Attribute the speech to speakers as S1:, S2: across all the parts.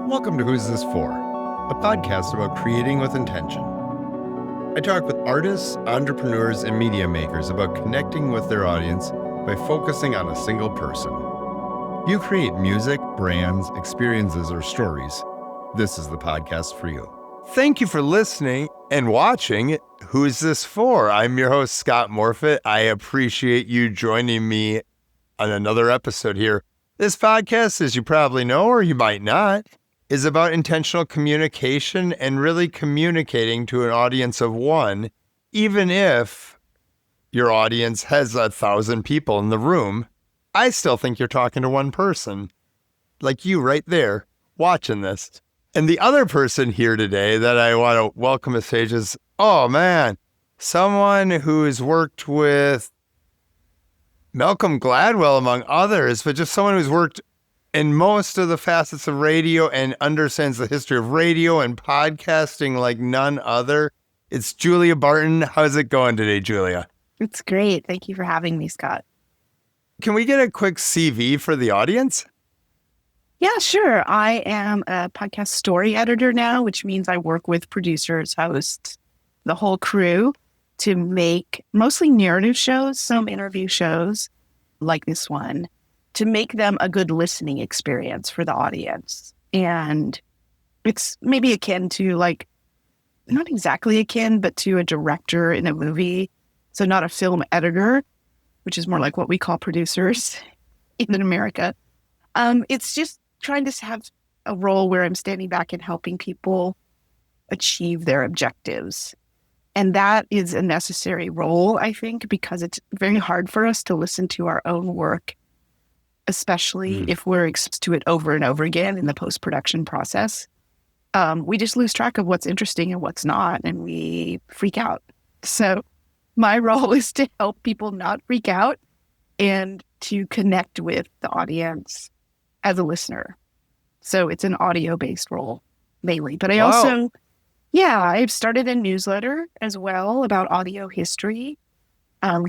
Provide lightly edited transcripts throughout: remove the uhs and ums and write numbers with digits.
S1: Welcome to Who's This For, a podcast about creating with intention. I talk with artists, entrepreneurs, and media makers about connecting with their audience by focusing on a single person. You create music, brands, experiences, or stories. This is the podcast for you. Thank you for listening and watching Who's This For? I'm your host, Scott Morfitt. I appreciate you joining me on another episode here. This podcast, as you probably know, or you might not, is about intentional communication and really communicating to an audience of one, even if your audience has 1,000 people in the room. I still think you're talking to one person, like you right there watching this. And the other person here today that I want to welcome to stage is, oh man, someone who has worked with Malcolm Gladwell, among others, but just someone who's worked in most of the facets of radio and understands the history of radio and podcasting like none other. It's Julia Barton. How's it going today, Julia?
S2: It's great. Thank you for having me, Scott.
S1: Can we get a quick CV for the audience?
S2: Yeah, sure. I am a podcast story editor now, which means I work with producers, hosts, the whole crew to make mostly narrative shows, some interview shows like this one, to make them a good listening experience for the audience. And it's maybe akin to not exactly akin, but to a director in a movie. So not a film editor, which is more like what we call producers in America. It's just trying to have a role where I'm standing back and helping people achieve their objectives. And that is a necessary role, I think, because it's very hard for us to listen to our own work, especially if we're exposed to it over and over again in the post-production process. We just lose track of what's interesting and what's not, and we freak out. So my role is to help people not freak out and to connect with the audience as a listener. So it's an audio-based role mainly. But I've started a newsletter as well about audio history,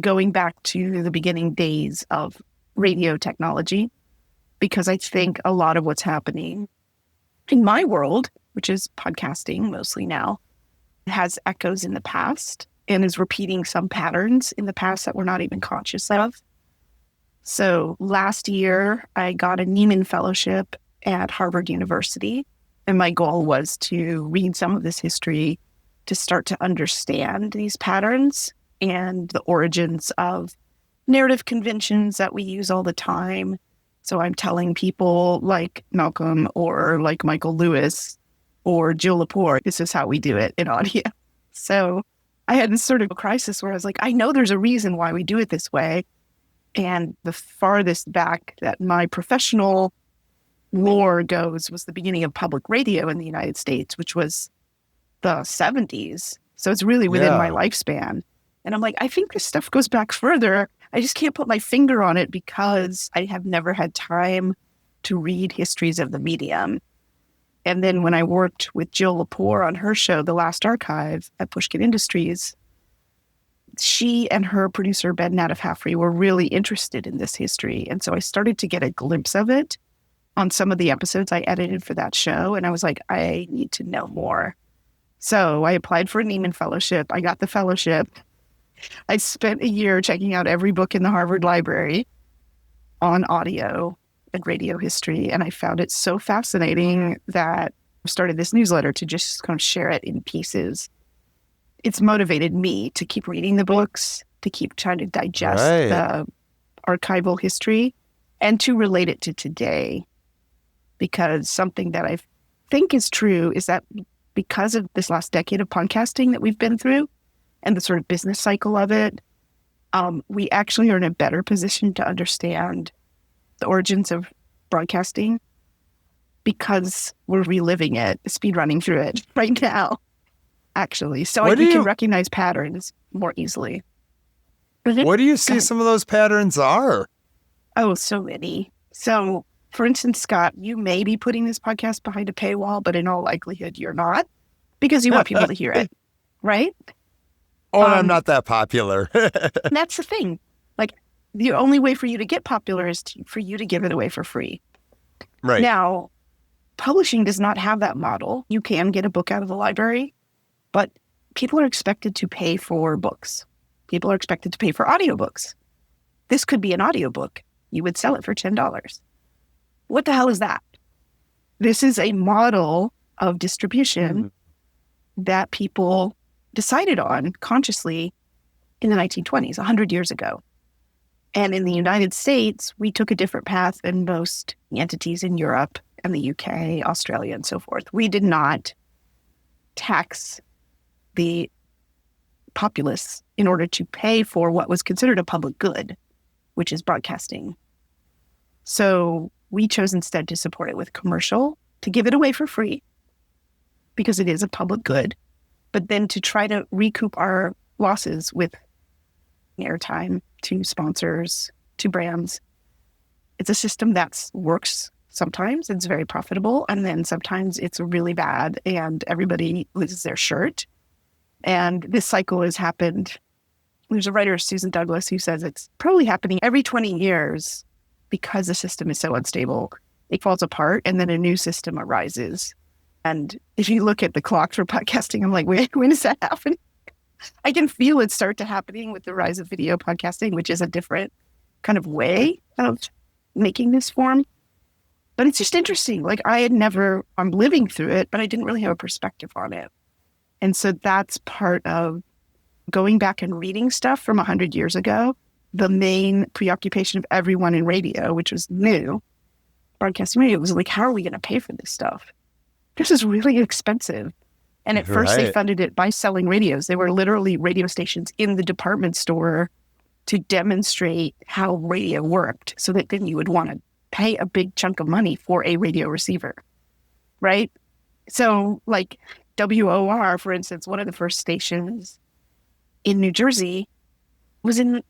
S2: going back to the beginning days of radio technology, because I think a lot of what's happening in my world, which is podcasting mostly now, has echoes in the past and is repeating some patterns in the past that we're not even conscious of. So last year, I got a Neiman Fellowship at Harvard University, and my goal was to read some of this history to start to understand these patterns and the origins of narrative conventions that we use all the time. So I'm telling people like Malcolm or like Michael Lewis or Jill Lepore, this is how we do it in audio. So I had this sort of crisis where I was like, I know there's a reason why we do it this way. And the farthest back that my professional lore goes was the beginning of public radio in the United States, which was the 70s. So it's really within my lifespan. And I'm like, I think this stuff goes back further. I just can't put my finger on it because I have never had time to read histories of the medium. And then when I worked with Jill Lepore on her show, The Last Archive at Pushkin Industries, she and her producer, Ben Nadif-Hafrey, were really interested in this history. And so I started to get a glimpse of it on some of the episodes I edited for that show. And I was like, I need to know more. So I applied for a Neiman Fellowship. I got the fellowship. I spent a year checking out every book in the Harvard Library on audio and radio history. And I found it so fascinating that I started this newsletter to just kind of share it in pieces. It's motivated me to keep reading the books, to keep trying to digest the archival history, and to relate it to today. Because something that I think is true is that because of this last decade of podcasting that we've been through and the sort of business cycle of it, we actually are in a better position to understand the origins of broadcasting because we're reliving it, speed running through it right now, actually. So we can recognize patterns more easily.
S1: What do you see some of those patterns are?
S2: Oh, so many. So, for instance, Scott, you may be putting this podcast behind a paywall, but in all likelihood, you're not because you want people to hear it, right?
S1: Oh, I'm not that popular.
S2: That's the thing. Like, the only way for you to get popular is for you to give it away for free.
S1: Right.
S2: Now, Publishing does not have that model. You can get a book out of the library, but people are expected to pay for books. People are expected to pay for audiobooks. This could be an audiobook. You would sell it for $10. What the hell is that? This is a model of distribution that people decided on consciously in the 1920s, 100 years ago. And in the United States, we took a different path than most entities in Europe and the UK, Australia, and so forth. We did not tax the populace in order to pay for what was considered a public good, which is broadcasting. So we chose instead to support it with commercial, to give it away for free, because it is a public good, but then to try to recoup our losses with airtime to sponsors, to brands. It's a system that works sometimes. It's very profitable. And then sometimes it's really bad and everybody loses their shirt. And this cycle has happened. There's a writer, Susan Douglas, who says it's probably happening every 20 years because the system is so unstable. It falls apart and then a new system arises. And if you look at the clock for podcasting, I'm like, wait, when does that happen? I can feel it start to happening with the rise of video podcasting, which is a different kind of way of making this form. But it's just interesting. Like I'm living through it, but I didn't really have a perspective on it. And so that's part of going back and reading stuff from 100 years ago. The main preoccupation of everyone in radio, which was new, broadcasting radio, was like, how are we going to pay for this stuff? This is really expensive. And at first they funded it by selling radios. They were literally radio stations in the department store to demonstrate how radio worked so that then you would want to pay a big chunk of money for a radio receiver, right? So like WOR, for instance, one of the first stations in New Jersey was in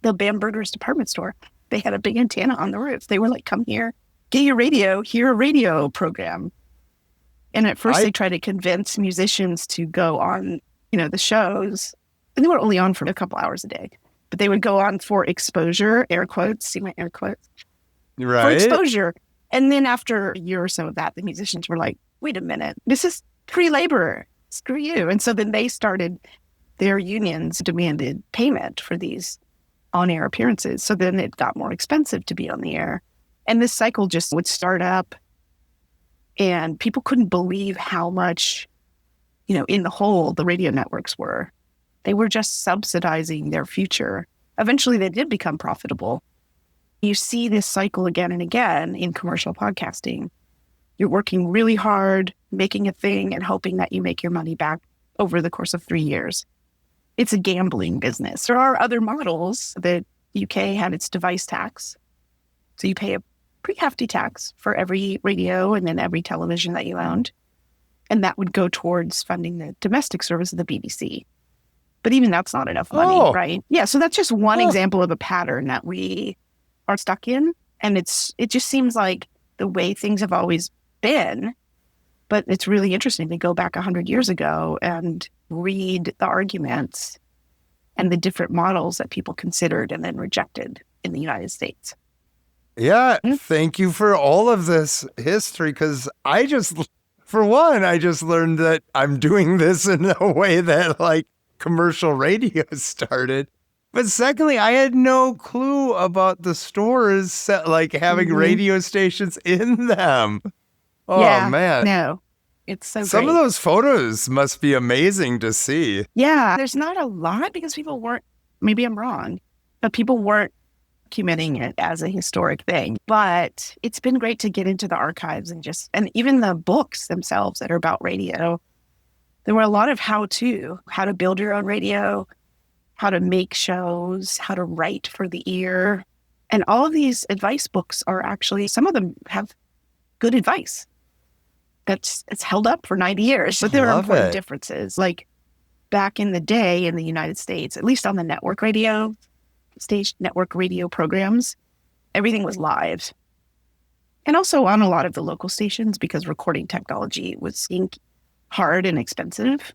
S2: the Bamberger's department store. They had a big antenna on the roof. They were like, come here, get your radio, hear a radio program. And at first they tried to convince musicians to go on, the shows. And they were only on for a couple hours a day. But they would go on for exposure, air quotes, see my air quotes?
S1: Right.
S2: For exposure. And then after a year or so of that, the musicians were like, wait a minute, this is free labor. Screw you. And so then they started, their unions demanded payment for these on-air appearances. So then it got more expensive to be on the air. And this cycle just would start up. And people couldn't believe how much, in the hole the radio networks were. They were just subsidizing their future. Eventually, they did become profitable. You see this cycle again and again in commercial podcasting. You're working really hard, making a thing, and hoping that you make your money back over the course of 3 years. It's a gambling business. There are other models. The UK had its device tax. So you pay a pretty hefty tax for every radio and then every television that you owned. And that would go towards funding the domestic service of the BBC. But even that's not enough money, right? Yeah, so that's just one example of a pattern that we are stuck in. And it just seems like the way things have always been. But it's really interesting to go back 100 years ago and read the arguments and the different models that people considered and then rejected in the United States.
S1: Yeah, thank you for all of this history, because I just learned that I'm doing this in a way that like commercial radio started. But secondly, I had no clue about the stores like having radio stations in them. Oh,
S2: yeah,
S1: man.
S2: No, it's so
S1: Some
S2: great.
S1: of those photos must be amazing to see.
S2: Yeah, there's not a lot because people weren't, maybe I'm wrong, but people weren't documenting it as a historic thing. But it's been great to get into the archives and even the books themselves that are about radio. There were a lot of how to build your own radio, how to make shows, how to write for the ear. And all of these advice books are actually, some of them have good advice it's held up for 90 years. But there are important differences. Like back in the day in the United States, at least on the network radio programs, everything was live. And also on a lot of the local stations, because recording technology was hard and expensive,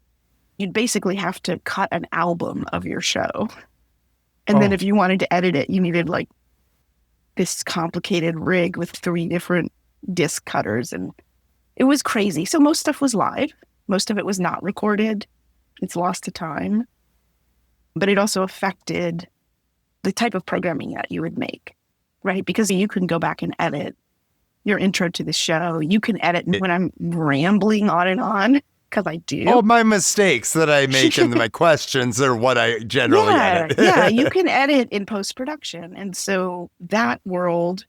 S2: you'd basically have to cut an album of your show. And then if you wanted to edit it, you needed like this complicated rig with 3 different disc cutters and It was crazy. So most stuff was live. Most of it was not recorded. It's lost to time. But it also affected the type of programming that you would make, right? Because you can go back and edit your intro to the show. You can edit when I'm rambling on, because I do.
S1: Oh, my mistakes that I make in my questions are what I generally edit.
S2: Yeah, you can edit in post-production. And so that world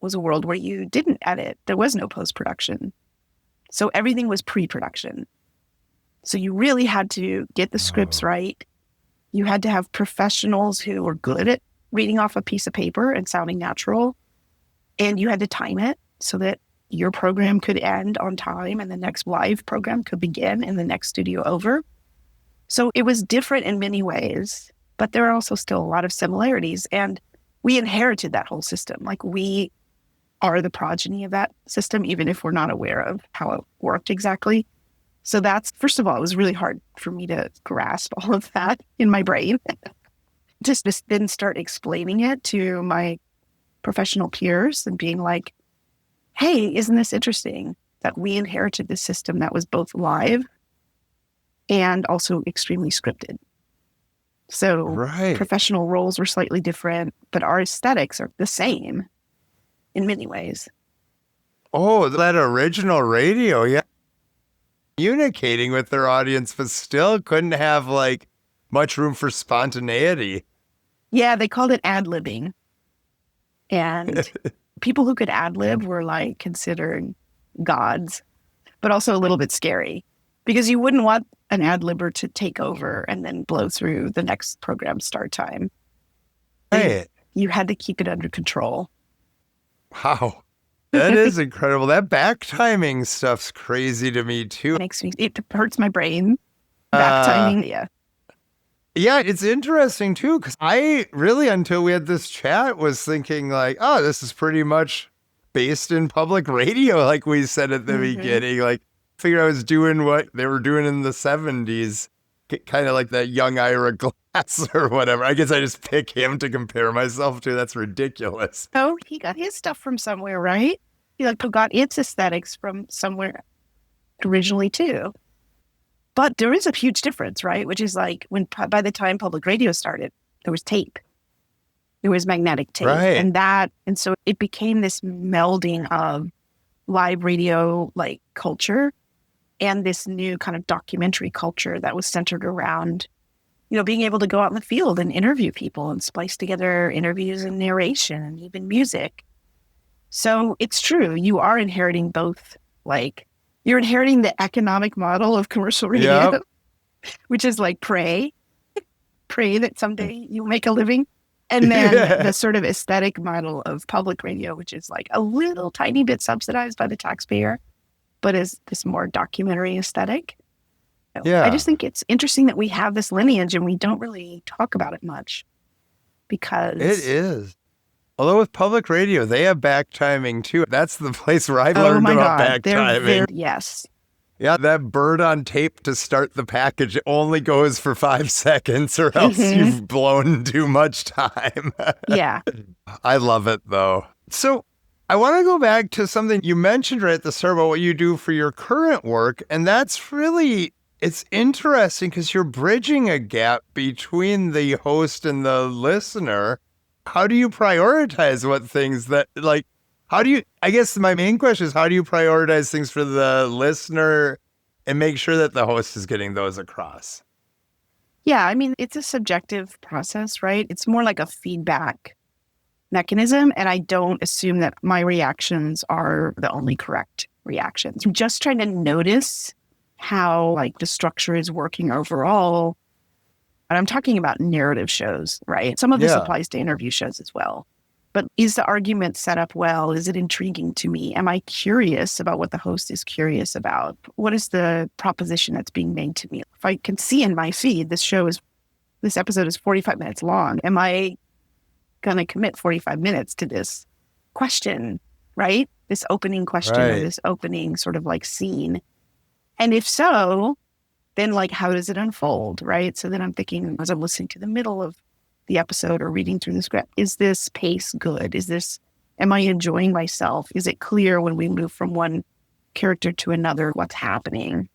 S2: was a world where you didn't edit. There was no post-production. So everything was pre-production. So you really had to get the scripts right. You had to have professionals who were good at reading off a piece of paper and sounding natural. And you had to time it so that your program could end on time and the next live program could begin in the next studio over. So it was different in many ways, but there are also still a lot of similarities. And we inherited that whole system. Like, we are the progeny of that system, even if we're not aware of how it worked exactly. So that's, first of all, it was really hard for me to grasp all of that in my brain. Just then start explaining it to my professional peers and being like, hey, isn't this interesting that we inherited this system that was both live and also extremely scripted? So professional roles were slightly different, but our aesthetics are the same in many ways.
S1: Oh, that original radio, yeah. Communicating with their audience, but still couldn't have like much room for spontaneity.
S2: Yeah, they called it ad-libbing. And people who could ad-lib were like considered gods, but also a little bit scary, because you wouldn't want an ad-libber to take over and then blow through the next program start time.
S1: Right.
S2: You had to keep it under control.
S1: Wow. That is incredible. That back timing stuff's crazy to me too.
S2: It hurts my brain. Back timing, yeah.
S1: Yeah, it's interesting too, because I really, until we had this chat, was thinking like, oh, this is pretty much based in public radio, like we said at the beginning. Like, I figured I was doing what they were doing in the 70s, kind of like that young Ira Glass or whatever. I guess I just pick him to compare myself to. That's ridiculous.
S2: Oh, he got his stuff from somewhere, right? He got its aesthetics from somewhere originally too. But there is a huge difference, right? Which is like, by the time public radio started, there was tape. There was magnetic tape.
S1: Right.
S2: And so it became this melding of live radio like culture and this new kind of documentary culture that was centered around, being able to go out in the field and interview people and splice together interviews and narration and even music. So it's true. You are inheriting both, like, you're inheriting the economic model of commercial radio, which is like pray that someday you'll make a living. And then the sort of aesthetic model of public radio, which is like a little tiny bit subsidized by the taxpayer, but is this more documentary aesthetic.
S1: Yeah.
S2: I just think it's interesting that we have this lineage and we don't really talk about it much, because
S1: it is. Although with public radio, they have back timing too. That's the place where I've learned about back timing.
S2: Yes.
S1: Yeah, that bird on tape to start the package only goes for 5 seconds, or else you've blown too much time.
S2: Yeah.
S1: I love it though. So I want to go back to something you mentioned right at the start about what you do for your current work. And that's really, it's interesting because you're bridging a gap between the host and the listener. How do you prioritize what things that, like, I guess my main question is, how do you prioritize things for the listener and make sure that the host is getting those across?
S2: Yeah, I mean, it's a subjective process, right? It's more like a feedback mechanism. And I don't assume that my reactions are the only correct reactions. I'm just trying to notice how, like, the structure is working overall. And I'm talking about narrative shows, right? Some of this applies to interview shows as well. But is the argument set up well? Is it intriguing to me? Am I curious about what the host is curious about? What is the proposition that's being made to me? If I can see in my feed, this episode is 45 minutes long. Am I going to commit 45 minutes to this question, right? This opening question or this opening sort of like scene. And if so, then like, how does it unfold, right? So then I'm thinking, as I'm listening to the middle of the episode or reading through the script, is this pace good? Am I enjoying myself? Is it clear when we move from one character to another, what's happening?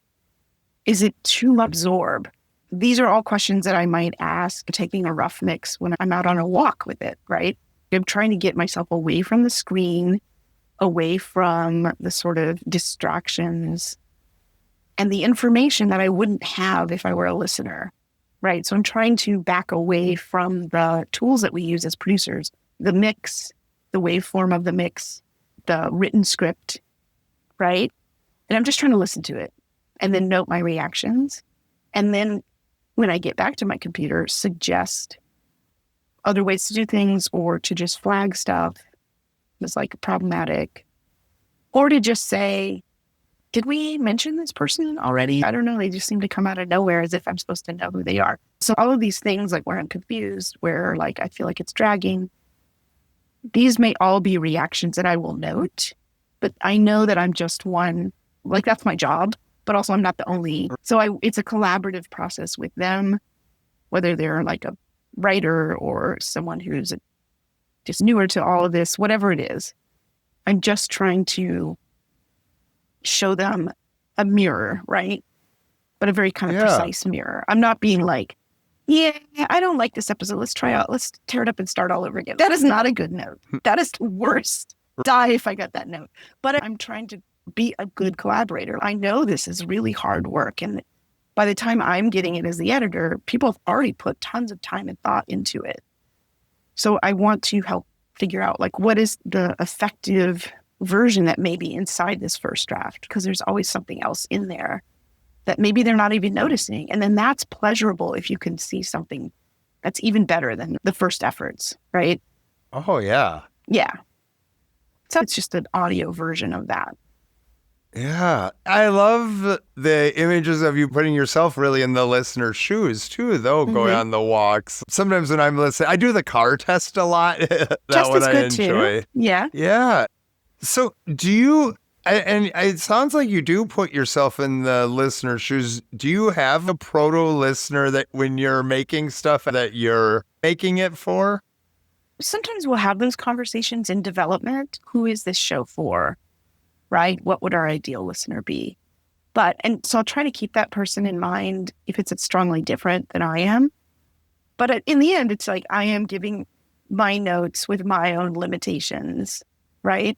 S2: Is it too absorbed? These are all questions that I might ask taking a rough mix when I'm out on a walk with it, right? I'm trying to get myself away from the screen, away from the sort of distractions and the information that I wouldn't have if I were a listener, right? So I'm trying to back away from the tools that we use as producers, the mix, the waveform of the mix, the written script, right? And I'm just trying to listen to it and then note my reactions. And then when I get back to my computer, suggest other ways to do things or to just flag stuff as like problematic, or to just say, did we mention this person already? I don't know. They just seem to come out of nowhere as if I'm supposed to know who they are. So all of these things, like where I'm confused, where like I feel like it's dragging, these may all be reactions that I will note, but I know that I'm just one, like that's my job, but also I'm not the only. So it's a collaborative process with them, whether they're like a writer or someone who's just newer to all of this, whatever it is. I'm just trying to show them a mirror, right? But a very kind of precise mirror. I'm not being like, yeah, I don't like this episode. Let's tear it up and start all over again. That is not a good note. That is the worst. Die if I got that note. But I'm trying to be a good collaborator. I know this is really hard work. And by the time I'm getting it as the editor, people have already put tons of time and thought into it. So I want to help figure out like what is the effective version that may be inside this first draft, because there's always something else in there that maybe they're not even noticing. And then that's pleasurable if you can see something that's even better than the first efforts, right?
S1: Oh, yeah.
S2: Yeah. So it's just an audio version of that.
S1: Yeah. I love the images of you putting yourself really in the listener's shoes too, though, going on the walks. Sometimes when I'm listening, I do the car test a lot. That
S2: Just
S1: one
S2: as
S1: I
S2: good
S1: enjoy.
S2: too. Yeah.
S1: Yeah. So do you, and it sounds like you do put yourself in the listener's shoes. Do you have a proto-listener that when you're making stuff that you're making it for?
S2: Sometimes we'll have those conversations in development. Who is this show for? Right? What would our ideal listener be? And so I'll try to keep that person in mind if it's strongly different than I am. But in the end, it's like I am giving my notes with my own limitations, right?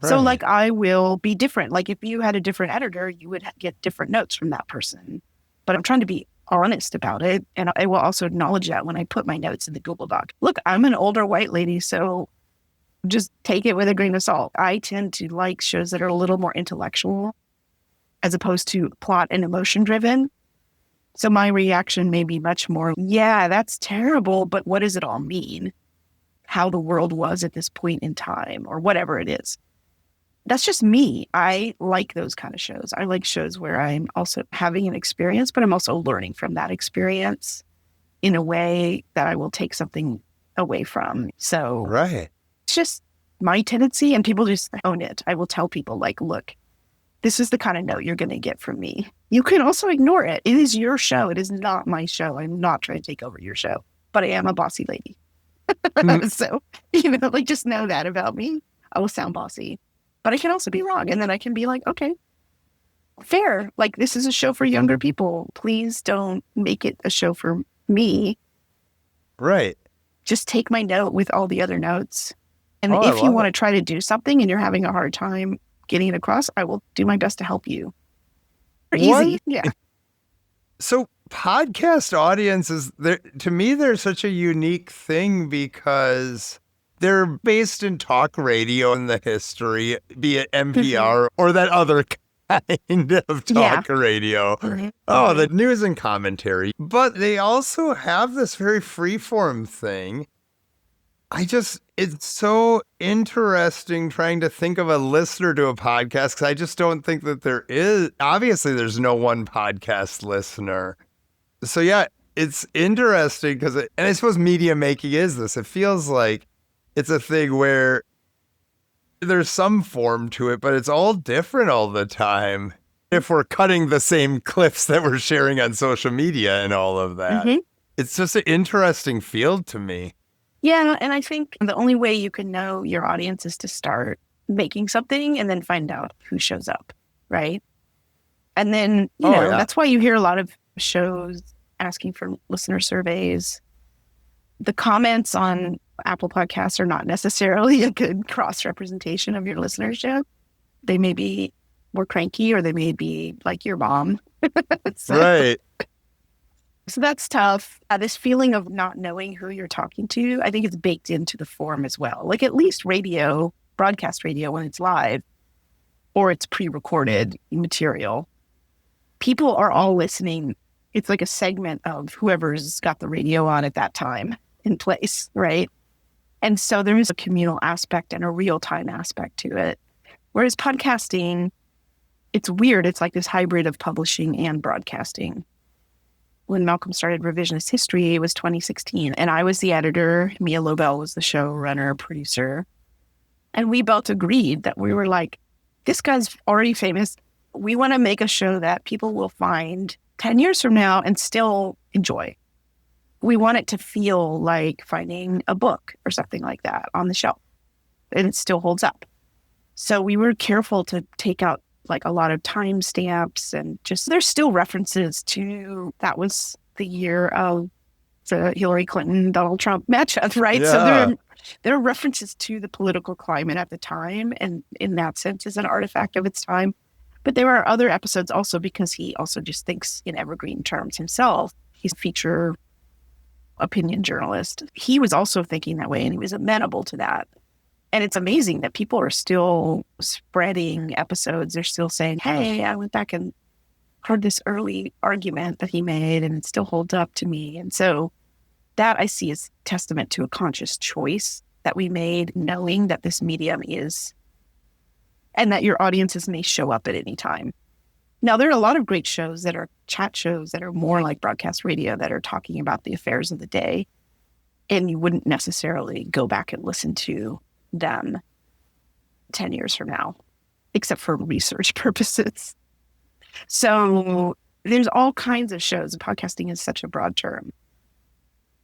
S2: So like I will be different. Like if you had a different editor, you would get different notes from that person. But I'm trying to be honest about it. And I will also acknowledge that when I put my notes in the Google Doc. Look, I'm an older white lady, so just take it with a grain of salt. I tend to like shows that are a little more intellectual as opposed to plot and emotion driven. So my reaction may be much more, yeah, that's terrible, but what does it all mean? How the world was at this point in time or whatever it is. That's just me. I like those kind of shows. I like shows where I'm also having an experience, but I'm also learning from that experience in a way that I will take something away from. So it's just my tendency, and people just own it. I will tell people like, look, this is the kind of note you're going to get from me. You can also ignore it. It is your show. It is not my show. I'm not trying to take over your show, but I am a bossy lady. So, like just know that about me. I will sound bossy, but I can also be wrong. And then I can be like, okay, fair. Like this is a show for younger people. Please don't make it a show for me.
S1: Right.
S2: Just take my note with all the other notes. And if you want to try to do something and you're having a hard time getting it across, I will do my best to help you. Easy. Yeah.
S1: So podcast audiences, to me, they're such a unique thing because they're based in talk radio in the history, be it NPR or that other kind of talk radio. Oh, the news and commentary. But they also have this very freeform thing. It's so interesting trying to think of a listener to a podcast because I just don't think that there is. Obviously, there's no one podcast listener. So yeah, it's interesting because, and I suppose media making is this. It feels like it's a thing where there's some form to it, but it's all different all the time. If we're cutting the same clips that we're sharing on social media and all of that, it's just an interesting field to me.
S2: Yeah, and I think the only way you can know your audience is to start making something and then find out who shows up. right? And then,
S1: Oh, yeah.
S2: that's why you hear a lot of shows asking for listener surveys. The comments on Apple Podcasts are not necessarily a good cross-representation of your listenership. They may be more cranky, or they may be like your mom. so,
S1: Right.
S2: so that's tough. This feeling of not knowing who you're talking to, I think it's baked into the form as well. Like at least radio, broadcast radio, when it's live or it's pre-recorded material, people are all listening. It's like a segment of whoever's got the radio on at that time in place, right? And so there is a communal aspect and a real-time aspect to it. Whereas podcasting, it's weird. It's like this hybrid of publishing and broadcasting. When Malcolm started Revisionist History, it was 2016, and I was the editor. Mia Lobel was the showrunner, producer. And we both agreed that we were like, this guy's already famous. We want to make a show that people will find 10 years from now and still enjoy. We want it to feel like finding a book or something like that on the shelf, and it still holds up. So we were careful to take out like a lot of timestamps, and just there's still references to that was the year of the Hillary Clinton, Donald Trump matchup, right?
S1: Yeah.
S2: So there are references to the political climate at the time, and in that sense is an artifact of its time. But there are other episodes also because he also just thinks in evergreen terms himself. He's a feature opinion journalist. He was also thinking that way, and he was amenable to that. And it's amazing that people are still spreading episodes. They're still saying, hey, I went back and heard this early argument that he made, and it still holds up to me. And so that I see as testament to a conscious choice that we made, knowing that this medium is, and that your audiences may show up at any time. Now, there are a lot of great shows that are chat shows that are more like broadcast radio that are talking about the affairs of the day, and you wouldn't necessarily go back and listen to them 10 years from now, except for research purposes. So there's all kinds of shows. Podcasting is such a broad term.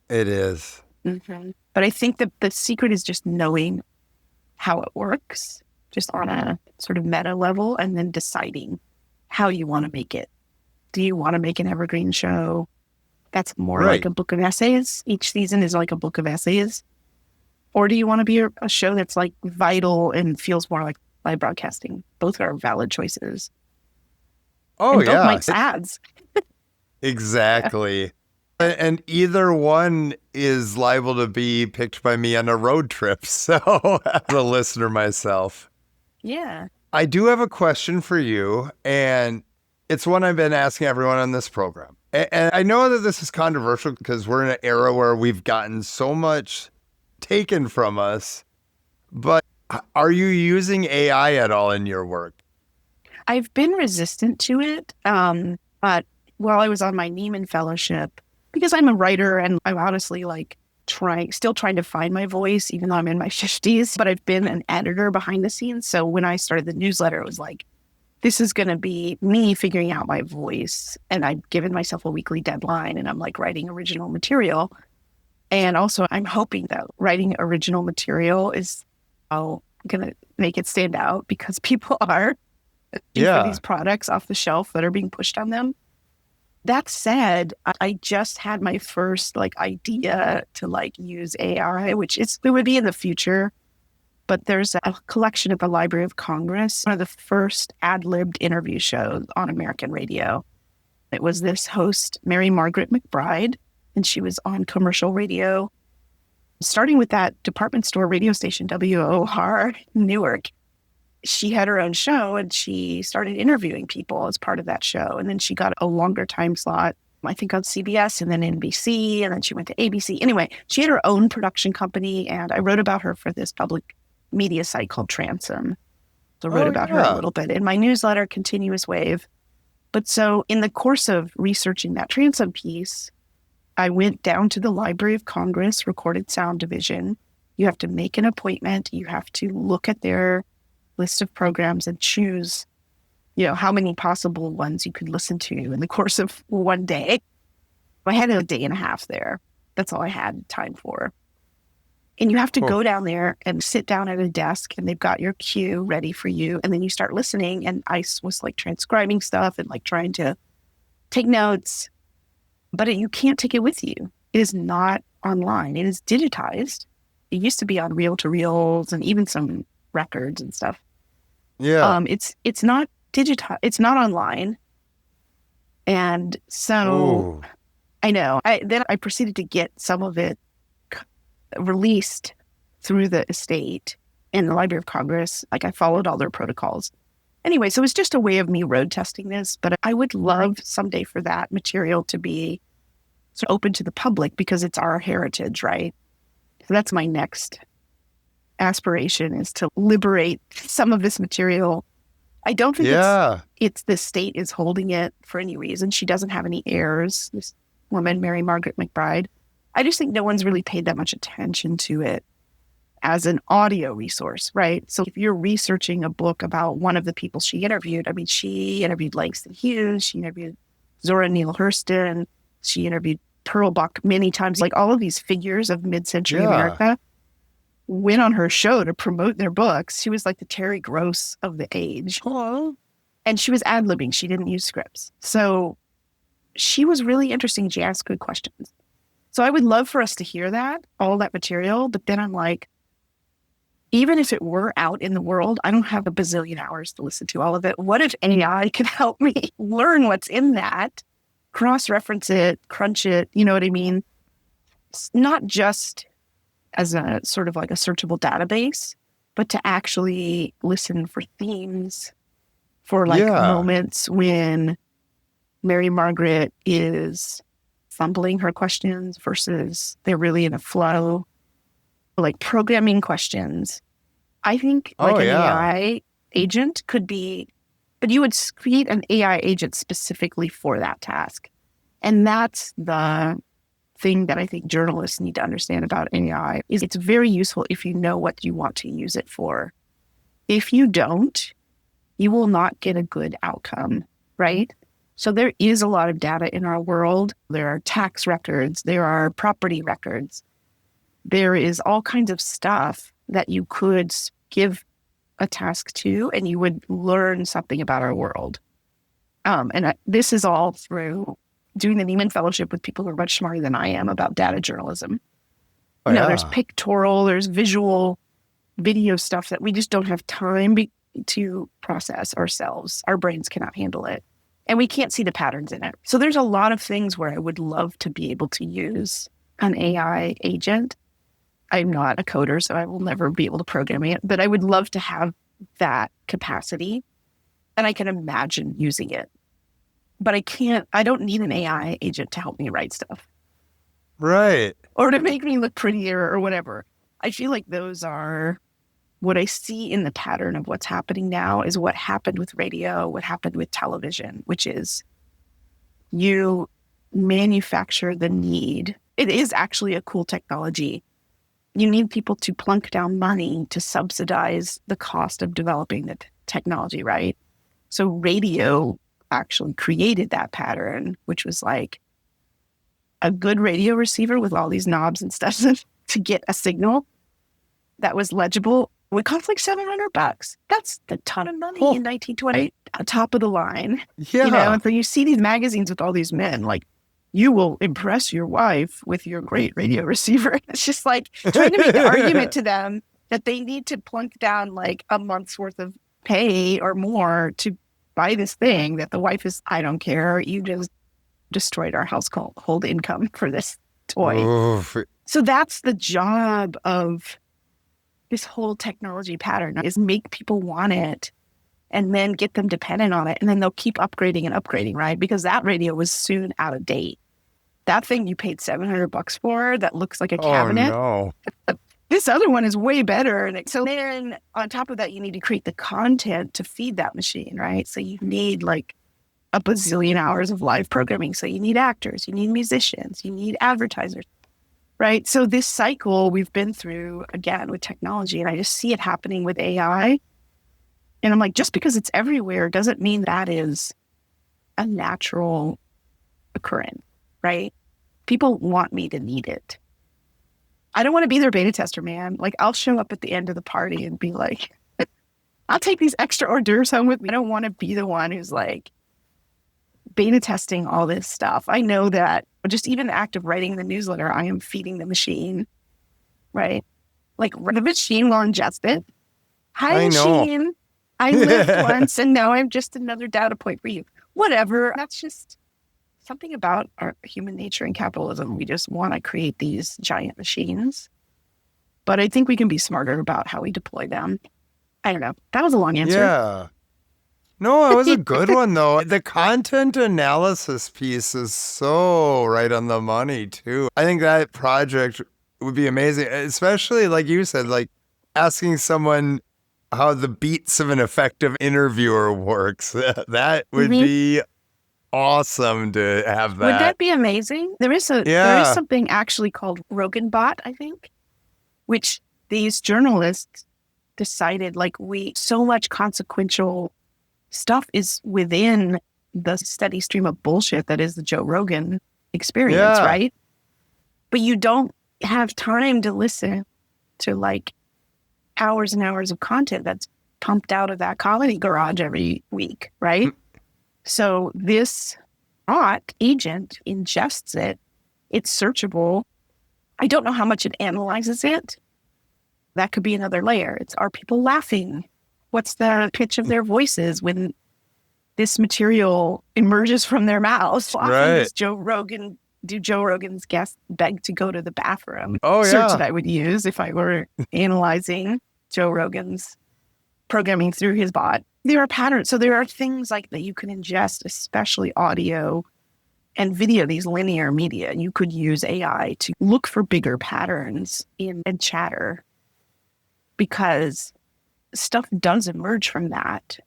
S1: It is.
S2: Mm-hmm. But I think that the secret is just knowing how it works, just on a sort of meta level, and then deciding how you want to make it. Do you want to make an evergreen show that's more like a book of essays? Each season is like a book of essays. Or do you want to be a show that's like vital and feels more like live broadcasting? Both are valid choices.
S1: Oh,
S2: and both might ads.
S1: Exactly. Yeah. And either one is liable to be picked by me on a road trip. So as a listener myself.
S2: Yeah.
S1: I do have a question for you, and it's one I've been asking everyone on this program. And I know that this is controversial because we're in an era where we've gotten so much taken from us, but are you using AI at all in your work?
S2: I've been resistant to it, but while I was on my Neiman Fellowship, because I'm a writer and I'm honestly like still trying to find my voice, even though I'm in my 50s, but I've been an editor behind the scenes. So when I started the newsletter, it was like, this is going to be me figuring out my voice. And I've given myself a weekly deadline, and I'm like writing original material. And also I'm hoping that writing original material is going to make it stand out, because people are looking for these products off the shelf that are being pushed on them. That said, I just had my first idea to use AI, which it would be in the future. But there's a collection at the Library of Congress, one of the first ad-libbed interview shows on American radio. It was this host, Mary Margaret McBride, and she was on commercial radio, starting with that department store radio station, WOR Newark. She had her own show, and she started interviewing people as part of that show. And then she got a longer time slot, I think on CBS and then NBC, and then she went to ABC. Anyway, she had her own production company, and I wrote about her for this public media site called Transom. So I wrote about her a little bit in my newsletter, Continuous Wave. But so in the course of researching that Transom piece, I went down to the Library of Congress Recorded Sound Division. You have to make an appointment. You have to look at their list of programs and choose, how many possible ones you could listen to in the course of one day. I had a day and a half there. That's all I had time for. And you have to
S1: Cool.
S2: go down there and sit down at a desk and they've got your cue ready for you. And then you start listening. And I was like transcribing stuff and like trying to take notes, but you can't take it with you. It is not online. It is digitized. It used to be on reel-to-reels and even some records and stuff.
S1: Yeah.
S2: It's not digitized. It's not online. And so
S1: Ooh.
S2: I know. Then I proceeded to get some of it released through the estate and the Library of Congress. Like I followed all their protocols. Anyway, so it's just a way of me road testing this, but I would love someday for that material to be sort of open to the public because it's our heritage, right? So that's my next aspiration, is to liberate some of this material. I don't think it's the state is holding it for any reason. She doesn't have any heirs, this woman, Mary Margaret McBride. I just think no one's really paid that much attention to it as an audio resource, right? So if you're researching a book about one of the people she interviewed, I mean, she interviewed Langston Hughes, she interviewed Zora Neale Hurston, she interviewed Pearl Buck many times. Like all of these figures of mid-century America went on her show to promote their books. She was like the Terry Gross of the age.
S1: Hello.
S2: And she was ad-libbing. She didn't use scripts. So she was really interesting. She asked good questions. So I would love for us to hear that, all that material. But then I'm like, even if it were out in the world, I don't have a bazillion hours to listen to all of it. What if AI could help me learn what's in that, cross-reference it, crunch it, you know what I mean? It's not just as a sort of like a searchable database, but to actually listen for themes, for like moments when Mary Margaret is fumbling her questions versus they're really in a flow, like programming questions. I think like an AI agent could be, but you would create an AI agent specifically for that task. And that's the thing that I think journalists need to understand about AI is it's very useful if you know what you want to use it for. If you don't, you will not get a good outcome, right? So there is a lot of data in our world. There are tax records, there are property records. There is all kinds of stuff that you could give a task to and you would learn something about our world. This is all through doing the Neiman Fellowship with people who are much smarter than I am about data journalism. There's pictorial, there's visual, video stuff that we just don't have time to process ourselves. Our brains cannot handle it. And we can't see the patterns in it. So there's a lot of things where I would love to be able to use an AI agent. I'm not a coder, so I will never be able to program it, but I would love to have that capacity. And I can imagine using it. But I don't need an AI agent to help me write stuff.
S1: Right.
S2: Or to make me look prettier or whatever. I feel like those are what I see in the pattern of what's happening now is what happened with radio, what happened with television, which is you manufacture the need. It is actually a cool technology. You need people to plunk down money to subsidize the cost of developing the technology, right? So radio actually created that pattern, which was like a good radio receiver with all these knobs and stuff to get a signal that was legible would cost like $700. That's a ton of money in 1920, top of the line.
S1: Yeah.
S2: And so you see these magazines with all these men, like, you will impress your wife with your great radio receiver. It's just like trying to make the argument to them that they need to plunk down like a month's worth of pay or more to buy this thing that the wife is, I don't care. You just destroyed our household income for this toy.
S1: Oof.
S2: So that's the job of this whole technology pattern, is make people want it and then get them dependent on it. And then they'll keep upgrading and upgrading, right? Because that radio was soon out of date. That thing you paid $700 for that looks like a cabinet.
S1: Oh, no.
S2: This other one is way better. And so then on top of that, you need to create the content to feed that machine, right? So you need like a bazillion hours of live programming. So you need actors, you need musicians, you need advertisers, right? So this cycle we've been through again with technology, and I just see it happening with AI. And I'm like, just because it's everywhere doesn't mean that is a natural occurrence, right? People want me to need it. I don't want to be their beta tester, man. Like, I'll show up at the end of the party and be like, I'll take these extra hors d'oeuvres home with me. I don't want to be the one who's like beta testing all this stuff. I know that just even the act of writing the newsletter, I am feeding the machine, right? Like, the machine will ingest it. Hi,
S1: I know.
S2: machine. I lived once, and now I'm just another data point for you. Whatever. That's just something about our human nature and capitalism. We just want to create these giant machines. But I think we can be smarter about how we deploy them. I don't know. That was a long answer.
S1: Yeah. No, it was a good one, though. The content analysis piece is so right on the money, too. I think that project would be amazing, especially like you said, like asking someone how the beats of an effective interviewer works. That would be awesome to have that.
S2: Would that be amazing? There is something actually called Rogan Bot, I think, which these journalists decided, like, so much consequential stuff is within the steady stream of bullshit that is the Joe Rogan experience, right? But you don't have time to listen to like hours and hours of content that's pumped out of that comedy garage every week, right? So this bot agent ingests it. It's searchable. I don't know how much it analyzes it. That could be another layer. Are people laughing? What's the pitch of their voices when this material emerges from their mouths? Often do Joe Rogan's guests beg to go to the bathroom? Search that I would use if I were analyzing Joe Rogan's programming through his bot. There are patterns. So there are things like that you can ingest, especially audio and video, these linear media. You could use AI to look for bigger patterns in chatter, because stuff does emerge from that,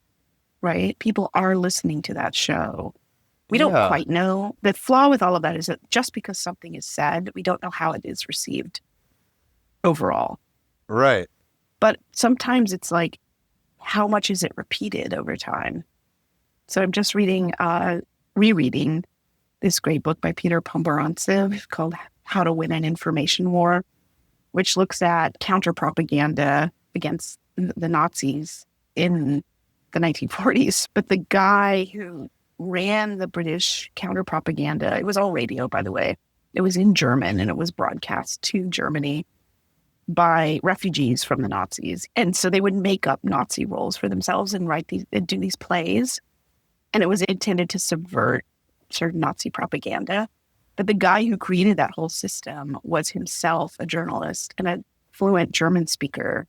S2: right? People are listening to that show. We don't quite know. The flaw with all of that is that just because something is said, we don't know how it is received overall.
S1: Right.
S2: But sometimes it's like, how much is it repeated over time? So I'm just rereading this great book by Peter Pomborantsev called How to Win an Information War, which looks at counter-propaganda against the Nazis in the 1940s. But the guy who ran the British counter-propaganda, it was all radio, by the way. It was in German, and it was broadcast to Germany by refugees from the Nazis. And so they would make up Nazi roles for themselves and do these plays. And it was intended to subvert sort of Nazi propaganda. But the guy who created that whole system was himself a journalist and a fluent German speaker.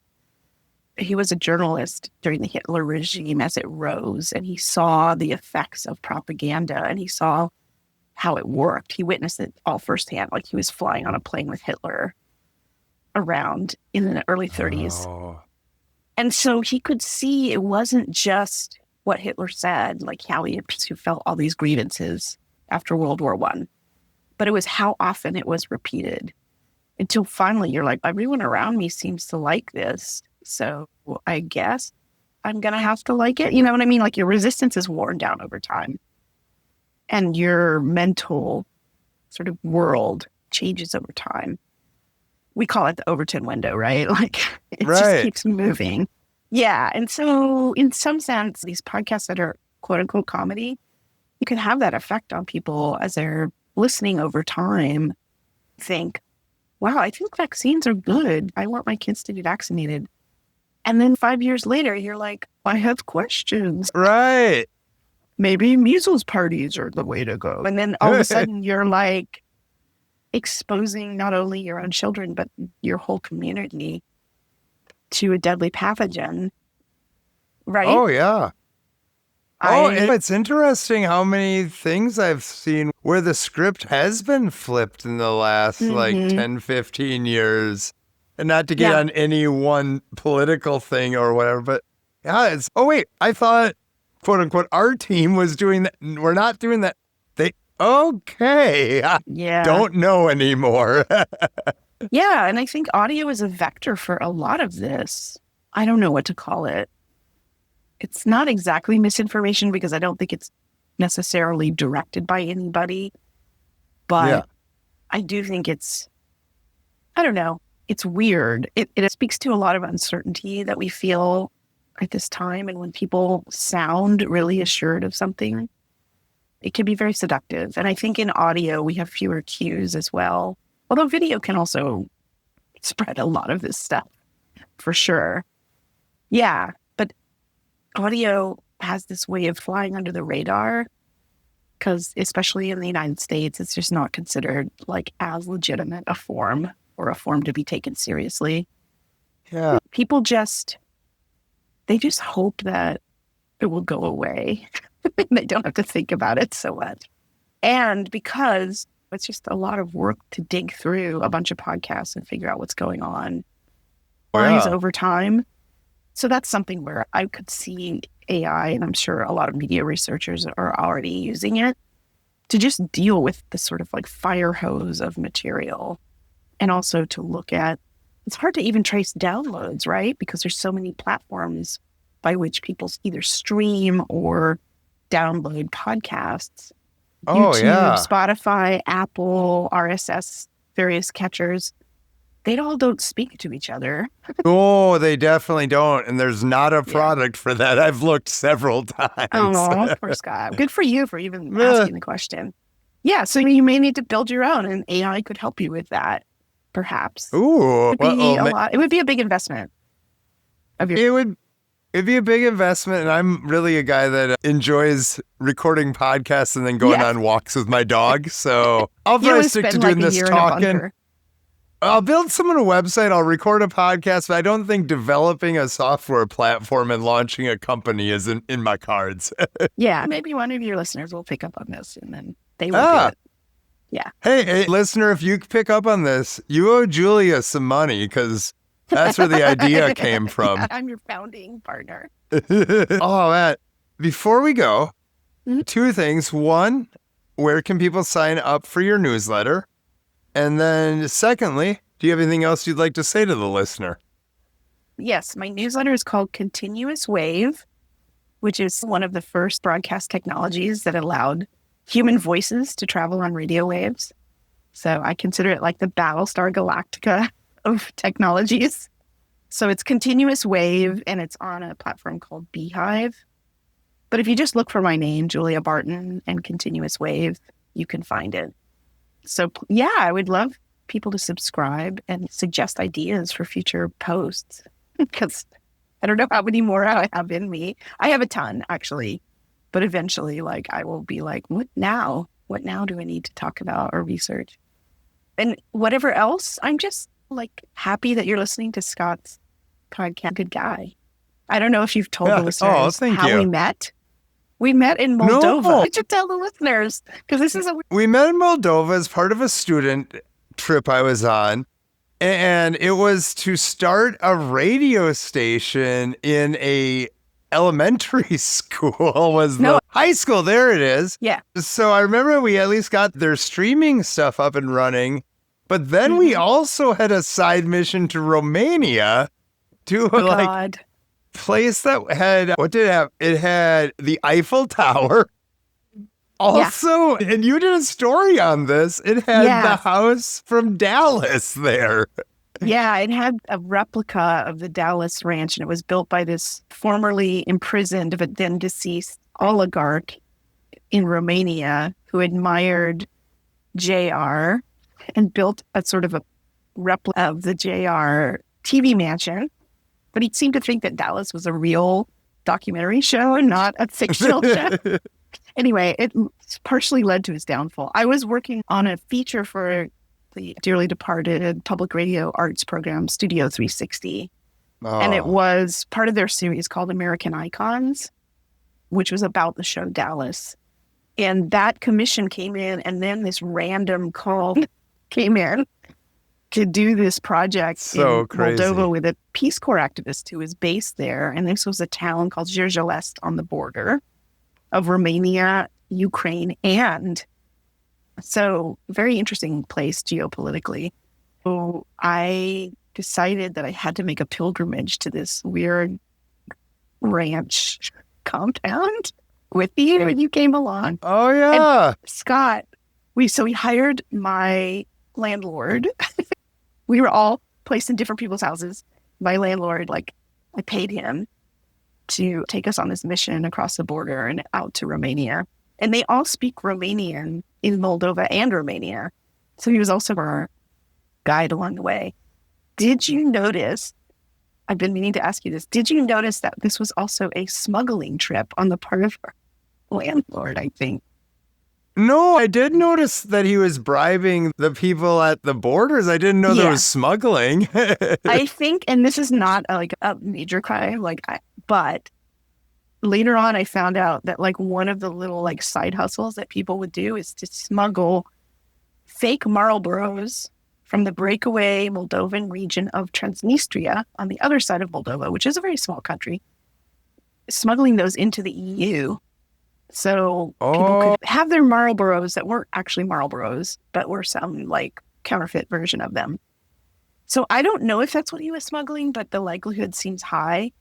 S2: He was a journalist during the Hitler regime as it rose, and he saw the effects of propaganda, and he saw how it worked. He witnessed it all firsthand, like he was flying on a plane with Hitler around in the early 30s.
S1: Oh.
S2: And so he could see it wasn't just what Hitler said, like how he felt all these grievances after World War I, but it was how often it was repeated until finally you're like, everyone around me seems to like this. So I guess I'm going to have to like it. You know what I mean? Like, your resistance is worn down over time, and your mental sort of world changes over time. We call it the Overton window, right? Like, it just keeps moving. Yeah. And so in some sense, these podcasts that are quote unquote comedy, you can have that effect on people as they're listening over time. Think, wow, I think vaccines are good. I want my kids to be vaccinated. And then 5 years later, you're like, I have questions.
S1: Right.
S2: Maybe measles parties are the way to go. And then all of a sudden you're like exposing not only your own children, but your whole community to a deadly pathogen. Right?
S1: Oh, yeah. It's interesting how many things I've seen where the script has been flipped in the last like 10, 15 years. And not to get on any one political thing or whatever, but I thought, quote unquote, our team was doing that. We're not doing that. I don't know anymore.
S2: Yeah. And I think audio is a vector for a lot of this. I don't know what to call it. It's not exactly misinformation because I don't think it's necessarily directed by anybody, but I do think it's, I don't know. it's weird. It speaks to a lot of uncertainty that we feel at this time. And when people sound really assured of something, it can be very seductive. And I think in audio, we have fewer cues as well. Although video can also spread a lot of this stuff for sure. Yeah. But audio has this way of flying under the radar because especially in the United States, it's just not considered like as legitimate a form or a form to be taken seriously.
S1: Yeah.
S2: People they just hope that it will go away. They don't have to think about it so much. And because it's just a lot of work to dig through a bunch of podcasts and figure out what's going on over time. So that's something where I could see AI, and I'm sure a lot of media researchers are already using it to just deal with the sort of like fire hose of material. And also to look at, it's hard to even trace downloads, right? Because there's so many platforms by which people either stream or download podcasts. YouTube, Spotify, Apple, RSS, various catchers. They all don't speak to each other.
S1: Oh, they definitely don't. And there's not a product for that. I've looked several times.
S2: Oh, poor Scott. Good for you for even asking the question. Yeah, so you may need to build your own, and AI could help you with that, perhaps.
S1: Ooh.
S2: It would be a big investment.
S1: It'd be a big investment, and I'm really a guy that enjoys recording podcasts and then going on walks with my dog. So I'll probably stick to doing this talking. I'll build someone a website, I'll record a podcast, but I don't think developing a software platform and launching a company is in my cards.
S2: Yeah, maybe one of your listeners will pick up on this and then they will do it. Yeah.
S1: Hey, listener, if you pick up on this, you owe Julia some money because that's where the idea came from.
S2: I'm your founding partner.
S1: Oh, man. Before we go, two things. One, where can people sign up for your newsletter? And then secondly, do you have anything else you'd like to say to the listener?
S2: Yes, my newsletter is called Continuous Wave, which is one of the first broadcast technologies that allowed human voices to travel on radio waves. So I consider it like the Battlestar Galactica of technologies. So it's Continuous Wave, and it's on a platform called Beehive. But if you just look for my name, Julia Barton, and Continuous Wave, you can find it. So yeah, I would love people to subscribe and suggest ideas for future posts because I don't know how many more I have in me. I have a ton actually, but eventually I will be like, what now? What now do I need to talk about or research? And whatever else, I'm just happy that you're listening to Scott's podcast. Good guy. I don't know if you've told the listeners how we met. We met in Moldova.
S1: No.
S2: I should tell the listeners because this is
S1: We met in Moldova as part of a student trip I was on, and it was to start a radio station in a elementary school. High school. There it is.
S2: Yeah.
S1: So I remember we at least got their streaming stuff up and running, but then we also had a side mission to Romania to place that had, what did it have? It had the Eiffel Tower. Also, and you did a story on this, it had the house from Dallas there.
S2: Yeah, it had a replica of the Dallas Ranch, and it was built by this formerly imprisoned but then deceased oligarch in Romania who admired JR and built a sort of a replica of the JR TV mansion. But he seemed to think that Dallas was a real documentary show and not a fictional show. Anyway, it partially led to his downfall. I was working on a feature for the dearly departed public radio arts program, Studio 360. Oh. And it was part of their series called American Icons, which was about the show Dallas. And that commission came in, and then this random call came in to do this project in Moldova with a Peace Corps activist who was based there. And this was a town called Zhirjelest on the border of Romania, Ukraine, and so very interesting place geopolitically. So I decided that I had to make a pilgrimage to this weird ranch compound with you, and you came along.
S1: Oh, yeah.
S2: And Scott, we hired my landlord. We were all placed in different people's houses. My landlord, like, I paid him to take us on this mission across the border and out to Romania. And they all speak Romanian in Moldova and Romania. So he was also our guide along the way. Did you notice, I've been meaning to ask you this, did you notice that this was also a smuggling trip on the part of our landlord, I think?
S1: No, I did notice that he was bribing the people at the borders. I didn't know there was smuggling.
S2: I think, and this is not like a major crime, but later on I found out that like one of the little like side hustles that people would do is to smuggle fake Marlboros from the breakaway Moldovan region of Transnistria on the other side of Moldova, which is a very small country, smuggling those into the EU. So people could have their Marlboros that weren't actually Marlboros, but were some like counterfeit version of them. So I don't know if that's what he was smuggling, but the likelihood seems high.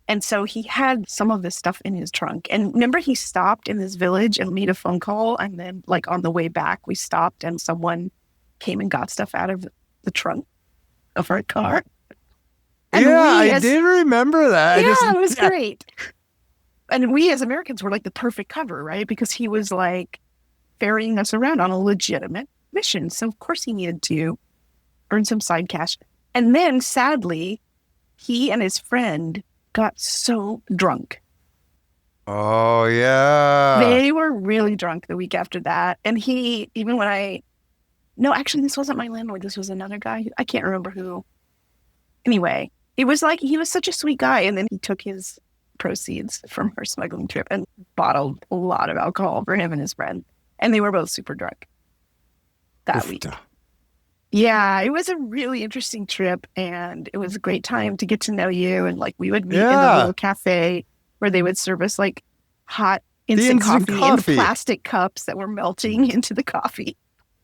S2: And so he had some of this stuff in his trunk. And remember, he stopped in this village and made a phone call. And then like on the way back, we stopped and someone came and got stuff out of the trunk of our car. And I did remember that. Yeah, it was great. And we as Americans were like the perfect cover, right? Because he was like ferrying us around on a legitimate mission. So of course he needed to earn some side cash. And then sadly, he and his friend got so drunk.
S1: Oh, yeah.
S2: They were really drunk the week after that. And no, actually, this wasn't my landlord. This was another guy. I can't remember who. Anyway, it was like he was such a sweet guy. And then he took his proceeds from our smuggling trip and bottled a lot of alcohol for him and his friend. And they were both super drunk that week. Yeah, it was a really interesting trip. And it was a great time to get to know you. And like we would meet in a little cafe where they would serve us like hot instant coffee in plastic cups that were melting into the coffee.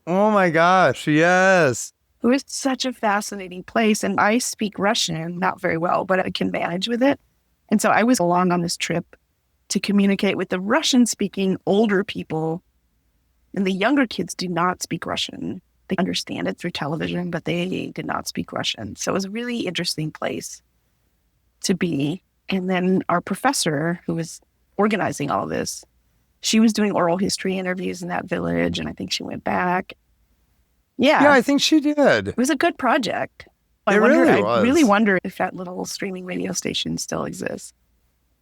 S1: Oh my gosh, yes.
S2: It was such a fascinating place. And I speak Russian, not very well, but I can manage with it. And so I was along on this trip to communicate with the Russian-speaking older people. And the younger kids do not speak Russian. They understand it through television, but they did not speak Russian. So it was a really interesting place to be. And then our professor, who was organizing all of this, she was doing oral history interviews in that village, and I think she went back. Yeah,
S1: I think she did.
S2: It was a good project. I really wonder if that little streaming radio station still exists.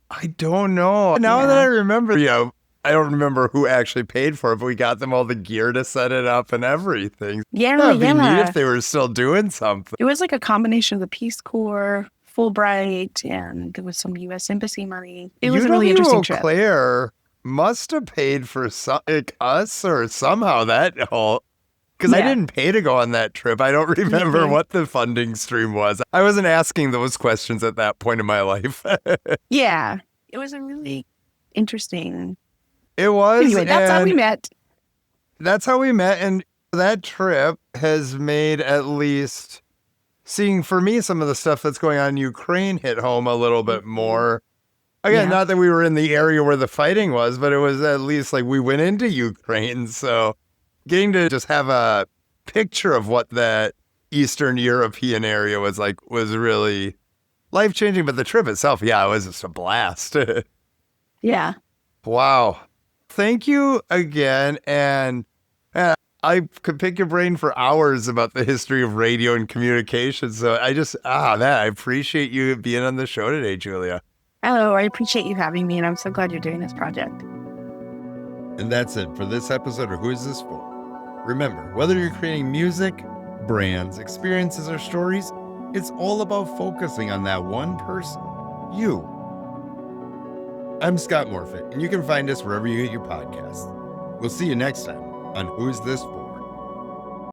S1: I don't know. Now that I remember, I don't remember who actually paid for it, but we got them all the gear to set it up and everything.
S2: Yeah,
S1: it'd be neat if they were still doing something.
S2: It was like a combination of the Peace Corps, Fulbright, and there was some U.S. Embassy money. It was a really interesting trip.
S1: Claire must have paid for us or somehow that whole... Because I didn't pay to go on that trip. I don't remember what the funding stream was. I wasn't asking those questions at that point in my life.
S2: Yeah. It was a really interesting...
S1: It was.
S2: Anyway, that's how we met.
S1: That's how we met. And that trip has made at least... Seeing, for me, some of the stuff that's going on in Ukraine hit home a little bit more. Again, not that we were in the area where the fighting was, but it was at least like we went into Ukraine. So... Getting to just have a picture of what that Eastern European area was like was really life-changing. But the trip itself, it was just a blast.
S2: Yeah.
S1: Wow. Thank you again. And I could pick your brain for hours about the history of radio and communication. So I appreciate you being on the show today, Julia.
S2: Oh, I appreciate you having me. And I'm so glad you're doing this project.
S1: And that's it for this episode of Who Is This For? Remember, whether you're creating music, brands, experiences, or stories, it's all about focusing on that one person, you. I'm Scott Morfitt, and you can find us wherever you get your podcasts. We'll see you next time on Who Is This For?